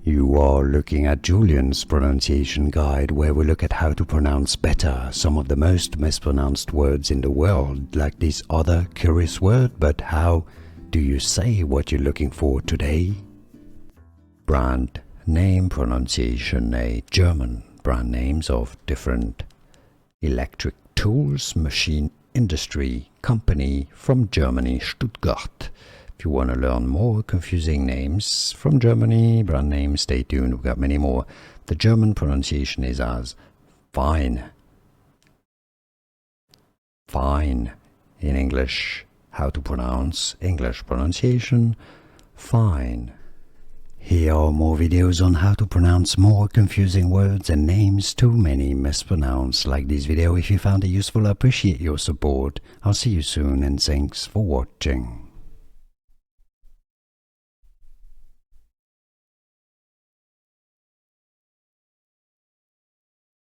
You are looking at Julian's pronunciation guide, where we look at how to pronounce better some of the most mispronounced words in the world, like this other curious word. But how do you say what you're looking for today? Brand name pronunciation. A German brand names of different electric tools, machine industry company from Germany, Stuttgart. If you want to learn more confusing names from Germany, brand names, stay tuned, we've got many more. The German pronunciation is as Fein. Fein in English. How to pronounce English pronunciation, Fein. Here are more videos on how to pronounce more confusing words and names too many mispronounced. Like this video if you found it useful. I appreciate your support. I'll see you soon and thanks for watching.